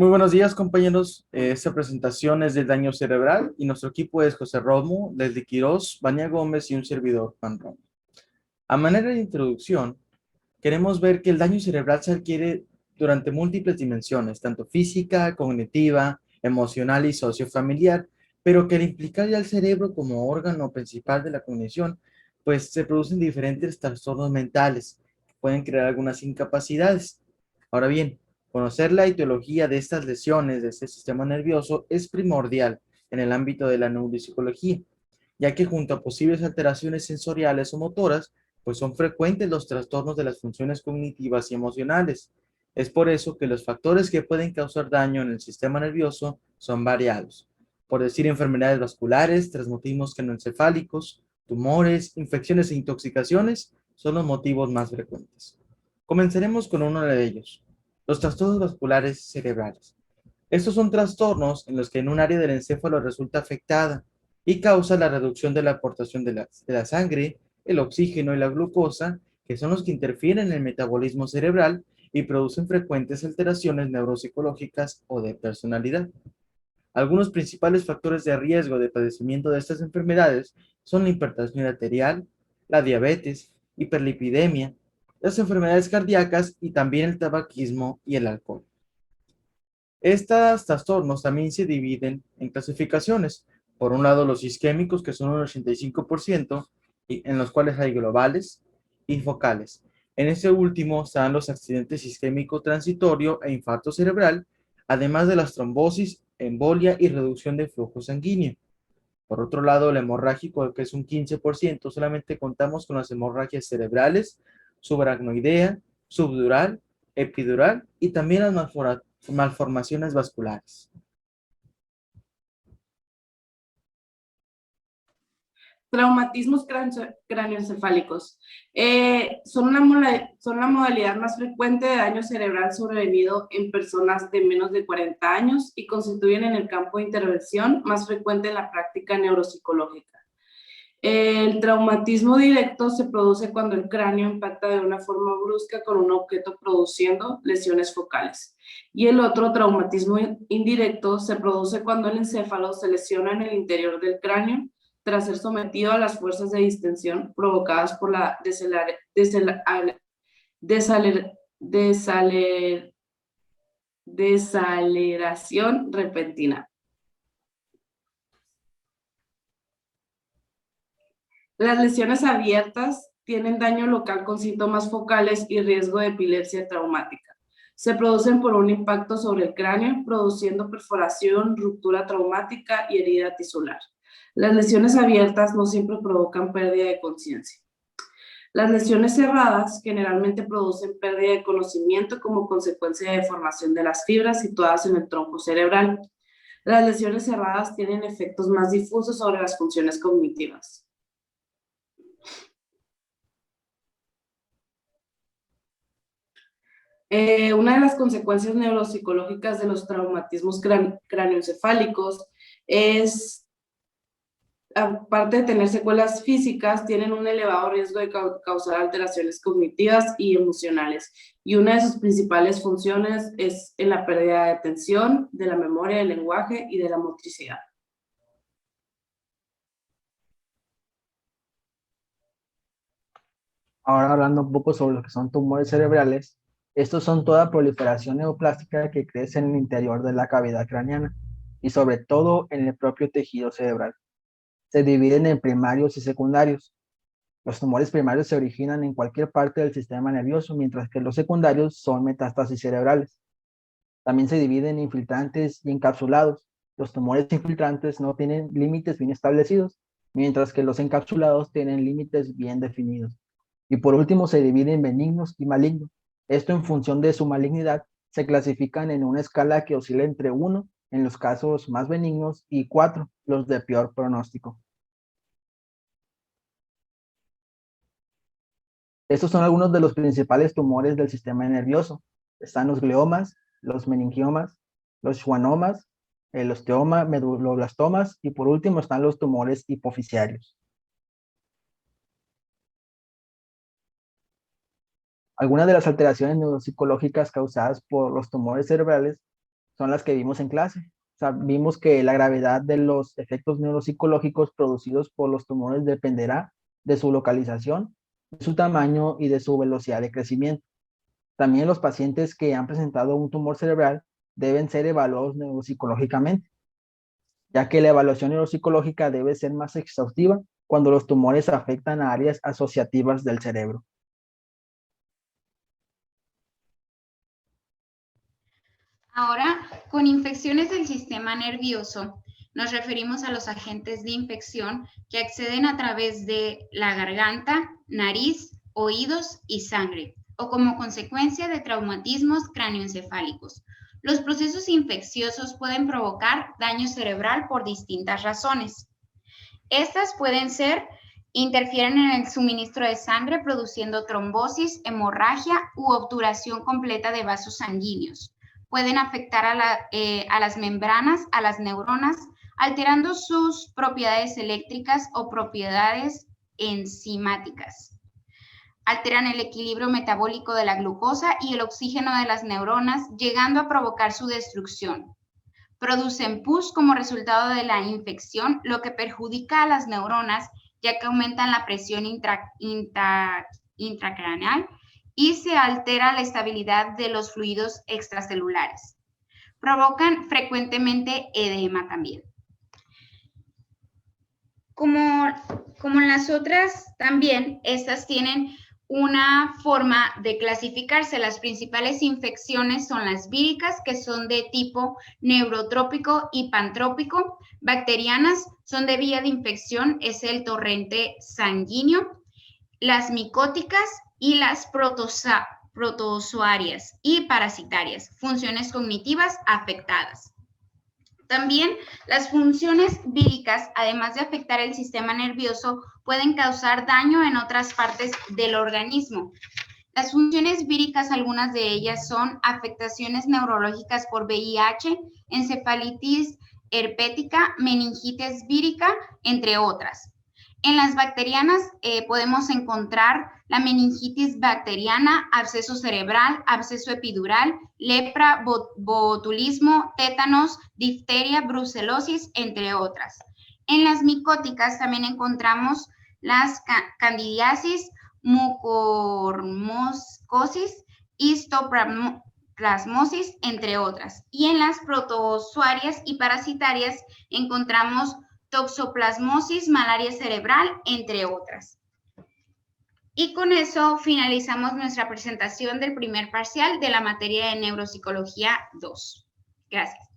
Muy buenos días, compañeros. Esta presentación es del daño cerebral y nuestro equipo es José Romo, Leslie Quirós, Vania Gómez y un servidor, Juan Romo. A manera de introducción, queremos ver que el daño cerebral se adquiere durante múltiples dimensiones, tanto física, cognitiva, emocional y sociofamiliar, pero que al implicar ya el cerebro como órgano principal de la cognición, pues se producen diferentes trastornos mentales que pueden crear algunas incapacidades. Ahora bien, conocer la etiología de estas lesiones de este sistema nervioso es primordial en el ámbito de la neuropsicología, ya que junto a posibles alteraciones sensoriales o motoras, pues son frecuentes los trastornos de las funciones cognitivas y emocionales. Es por eso que los factores que pueden causar daño en el sistema nervioso son variados. Por decir enfermedades vasculares, traumatismos craneoencefálicos, tumores, infecciones e intoxicaciones son los motivos más frecuentes. Comenzaremos con uno de ellos, los trastornos vasculares cerebrales. Estos son trastornos en los que en un área del encéfalo resulta afectada y causa la reducción de la aportación de la sangre, el oxígeno y la glucosa, que son los que interfieren en el metabolismo cerebral y producen frecuentes alteraciones neuropsicológicas o de personalidad. Algunos principales factores de riesgo de padecimiento de estas enfermedades son la hipertensión arterial, la diabetes, hiperlipidemia, las enfermedades cardíacas y también el tabaquismo y el alcohol. Estos trastornos también se dividen en clasificaciones. Por un lado, los isquémicos, que son un 85%, y en los cuales hay globales y focales. En este último están los accidentes isquémico transitorio e infarto cerebral, además de las trombosis, embolia y reducción de flujo sanguíneo. Por otro lado, el hemorrágico, que es un 15%, solamente contamos con las hemorragias cerebrales, subaracnoidea, subdural, epidural y también las malformaciones vasculares. Traumatismos craneoencefálicos. Son la modalidad más frecuente de daño cerebral sobrevenido en personas de menos de 40 años y constituyen en el campo de intervención más frecuente en la práctica neuropsicológica. El traumatismo directo se produce cuando el cráneo impacta de una forma brusca con un objeto produciendo lesiones focales. Y el otro traumatismo indirecto se produce cuando el encéfalo se lesiona en el interior del cráneo tras ser sometido a las fuerzas de distensión provocadas por la desaceleración repentina. Las lesiones abiertas tienen daño local con síntomas focales y riesgo de epilepsia traumática. Se producen por un impacto sobre el cráneo, produciendo perforación, ruptura traumática y herida tisular. Las lesiones abiertas no siempre provocan pérdida de conciencia. Las lesiones cerradas generalmente producen pérdida de conocimiento como consecuencia de deformación de las fibras situadas en el tronco cerebral. Las lesiones cerradas tienen efectos más difusos sobre las funciones cognitivas. Una de las consecuencias neuropsicológicas de los traumatismos craneoencefálicos es, aparte de tener secuelas físicas, tienen un elevado riesgo de causar alteraciones cognitivas y emocionales. Y una de sus principales funciones es en la pérdida de atención, de la memoria, del lenguaje y de la motricidad. Ahora hablando un poco sobre lo que son tumores cerebrales, estos son toda proliferación neoplástica que crece en el interior de la cavidad craneana y sobre todo en el propio tejido cerebral. Se dividen en primarios y secundarios. Los tumores primarios se originan en cualquier parte del sistema nervioso, mientras que los secundarios son metástasis cerebrales. También se dividen en infiltrantes y encapsulados. Los tumores infiltrantes no tienen límites bien establecidos, mientras que los encapsulados tienen límites bien definidos. Y por último, se dividen en benignos y malignos. Esto en función de su malignidad se clasifican en una escala que oscila entre 1 en los casos más benignos y 4 los de peor pronóstico. Estos son algunos de los principales tumores del sistema nervioso. Están los gliomas, los meningiomas, los schwannomas, el osteoma, meduloblastomas y por último están los tumores hipofisiarios. Algunas de las alteraciones neuropsicológicas causadas por los tumores cerebrales son las que vimos en clase. O sea, vimos que la gravedad de los efectos neuropsicológicos producidos por los tumores dependerá de su localización, de su tamaño y de su velocidad de crecimiento. También los pacientes que han presentado un tumor cerebral deben ser evaluados neuropsicológicamente, ya que la evaluación neuropsicológica debe ser más exhaustiva cuando los tumores afectan a áreas asociativas del cerebro. Ahora, con infecciones del sistema nervioso, nos referimos a los agentes de infección que acceden a través de la garganta, nariz, oídos y sangre, o como consecuencia de traumatismos cráneoencefálicos. Los procesos infecciosos pueden provocar daño cerebral por distintas razones. Estas pueden ser: interfieren en el suministro de sangre produciendo trombosis, hemorragia u obturación completa de vasos sanguíneos. Pueden afectar a las membranas, a las neuronas, alterando sus propiedades eléctricas o propiedades enzimáticas. Alteran el equilibrio metabólico de la glucosa y el oxígeno de las neuronas, llegando a provocar su destrucción. Producen pus como resultado de la infección, lo que perjudica a las neuronas, ya que aumentan la presión intracraneal y se altera la estabilidad de los fluidos extracelulares. Provocan frecuentemente edema también. Como las otras también, estas tienen una forma de clasificarse. Las principales infecciones son las víricas, que son de tipo neurotrópico y pantrópico. Bacterianas son de vía de infección, es el torrente sanguíneo. Las micóticas y las protozooarias y parasitarias, funciones cognitivas afectadas. También las funciones víricas, además de afectar el sistema nervioso, pueden causar daño en otras partes del organismo. Las funciones víricas, algunas de ellas son afectaciones neurológicas por VIH, encefalitis herpética, meningitis vírica, entre otras. En las bacterianas podemos encontrar la meningitis bacteriana, absceso cerebral, absceso epidural, lepra, botulismo, tétanos, difteria, brucelosis, entre otras. En las micóticas también encontramos las candidiasis, mucormoscosis, histoplasmosis, entre otras. Y en las protozooarias y parasitarias encontramos toxoplasmosis, malaria cerebral, entre otras. Y con eso finalizamos nuestra presentación del primer parcial de la materia de Neuropsicología 2. Gracias.